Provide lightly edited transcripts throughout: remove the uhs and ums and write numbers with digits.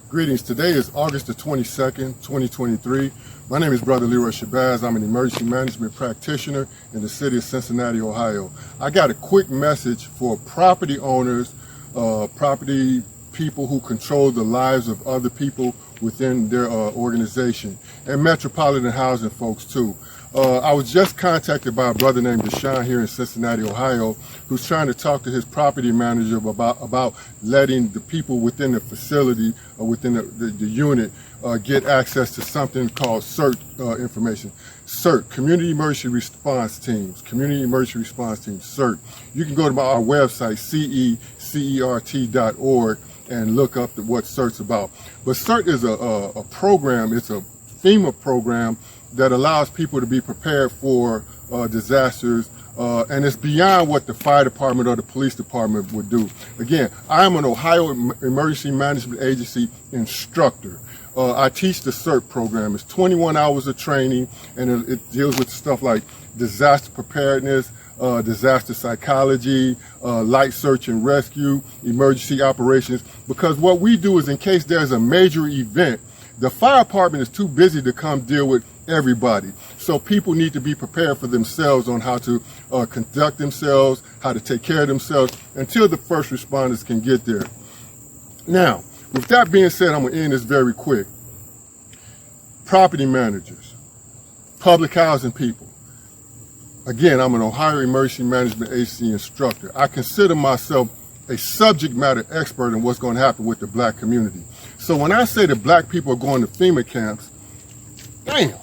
Greetings. Today is August the 22nd, 2023. My name is Brother Leroy Shabazz. I'm an emergency management practitioner in the city of Cincinnati, Ohio. I got a quick message for property owners, property people who control the lives of other people within their organization, and metropolitan housing folks too. I was just contacted by a brother named Deshaun here in Cincinnati, Ohio, who's trying to talk to his property manager about letting the people within the facility or within the unit get access to something called CERT information. CERT, Community Emergency Response Teams, Community Emergency Response Teams, CERT. You can go to our website, CECERT.org, and look up what CERT's about. But CERT is a program, it's a FEMA program that allows people to be prepared for disasters, and it's beyond what the fire department or the police department would do. Again, I am an Ohio Emergency Management Agency instructor. I teach the CERT program. It's 21 hours of training, and it deals with stuff like disaster preparedness, disaster psychology, light search and rescue, emergency operations, because what we do is in case there's a major event, the fire department is too busy to come deal with everybody. So people need to be prepared for themselves on how to conduct themselves, how to take care of themselves until the first responders can get there. Now, with that being said, I'm going to end this very quick. Property managers, public housing people. Again, I'm an Ohio Emergency Management Agency instructor. I consider myself a subject matter expert in what's going to happen with the black community. So when I say that black people are going to FEMA camps, damn.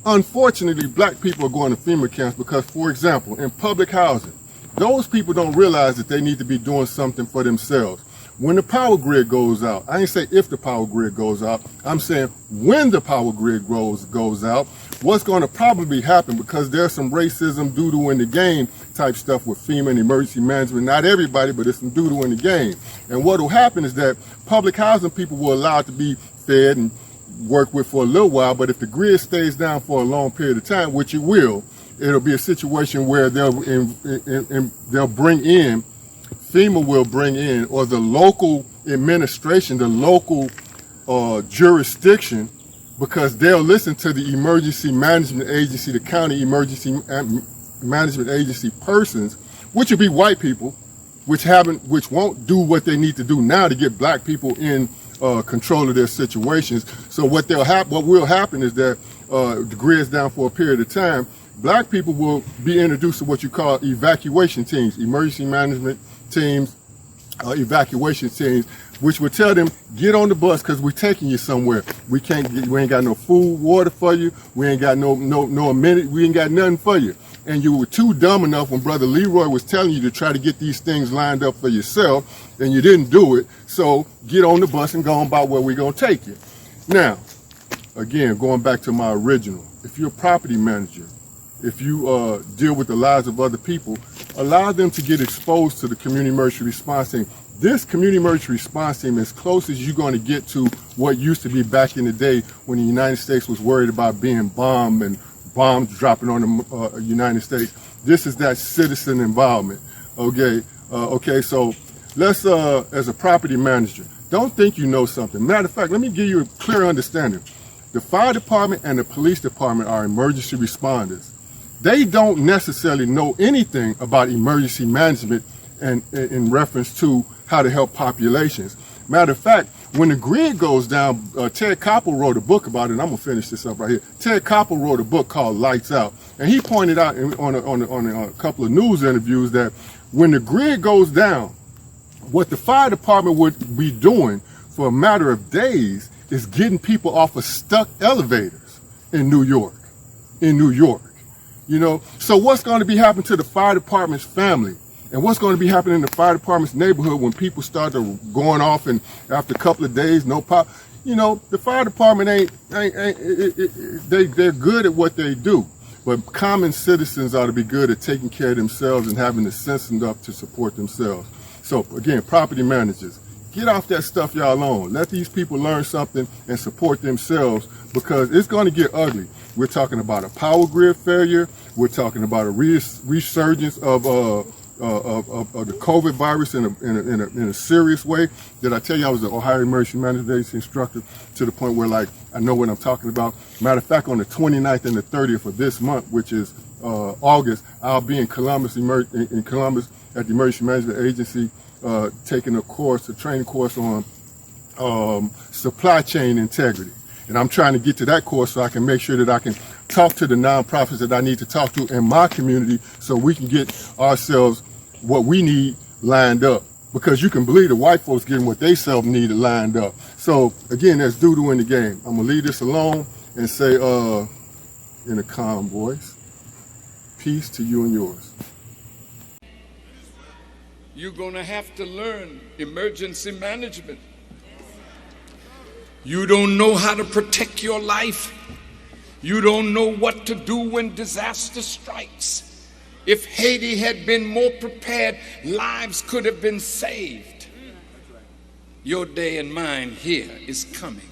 Unfortunately, black people are going to FEMA camps because, for example, in public housing, those people don't realize that they need to be doing something for themselves. When the power grid goes out, I ain't say if the power grid goes out, I'm saying when the power grid goes out, what's going to probably happen, because there's some racism, doodle in the game type stuff with FEMA and emergency management. Not everybody, but there's some doodle in the game. And what will happen is that public housing people will allow it to be fed and work with for a little while, but if the grid stays down for a long period of time, which it will, it'll be a situation where they'll bring in, FEMA will bring in, or the local administration, the local jurisdiction, because they'll listen to the emergency management agency, the county emergency management agency persons, which will be white people, which won't do what they need to do now to get black people in control of their situations. So what will happen is that the grid's down for a period of time. Black people will be introduced to what you call evacuation teams, emergency management teams, evacuation teams, which will tell them, get on the bus because we're taking you somewhere. We ain't got no food, water for you. We ain't got no amenities. We ain't got nothing for you. And you were too dumb enough when Brother Leroy was telling you to try to get these things lined up for yourself, and you didn't do it. So get on the bus and go on about where we're going to take you. Now, again, going back to my original, if you're a property manager, if you deal with the lives of other people, allow them to get exposed to the community emergency response team. This community emergency response team is close as you're going to get to what used to be back in the day when the United States was worried about being bombed and bombs dropping on the United States. This is that citizen involvement. Okay, so let's, as a property manager, don't think you know something. Matter of fact, let me give you a clear understanding. The fire department and the police department are emergency responders. They don't necessarily know anything about emergency management and in reference to how to help populations. Matter of fact, when the grid goes down, Ted Koppel wrote a book about it, and I'm gonna finish this up right here. Ted Koppel wrote a book called Lights Out, and he pointed out on a couple of news interviews that when the grid goes down, what the fire department would be doing for a matter of days is getting people off of stuck elevators in New York. You know, so what's going to be happening to the fire department's family? And what's going to be happening in the fire department's neighborhood when people start going off and after a couple of days, no pop? You know, the fire department they're good at what they do. But common citizens ought to be good at taking care of themselves and having the sense enough to support themselves. So again, property managers, get off that stuff y'all on. Let these people learn something and support themselves, because it's going to get ugly. We're talking about a power grid failure. We're talking about a resurgence of of the COVID virus in a serious way. Did I tell you I was an Ohio Emergency Management Agency instructor to the point where, like, I know what I'm talking about? Matter of fact, on the 29th and the 30th of this month, which is August, I'll be in Columbus at the Emergency Management Agency taking a training course on supply chain integrity. And I'm trying to get to that course so I can make sure that I can talk to the nonprofits that I need to talk to in my community so we can get ourselves what we need lined up. Because you can believe the white folks getting what they self needed lined up. So again, there's doo-doo in the game. I'm gonna leave this alone and say in a calm voice, peace to you and yours. You're gonna have to learn emergency management. You don't know how to protect your life. You don't know what to do when disaster strikes. If Haiti had been more prepared, lives could have been saved. Your day and mine here is coming.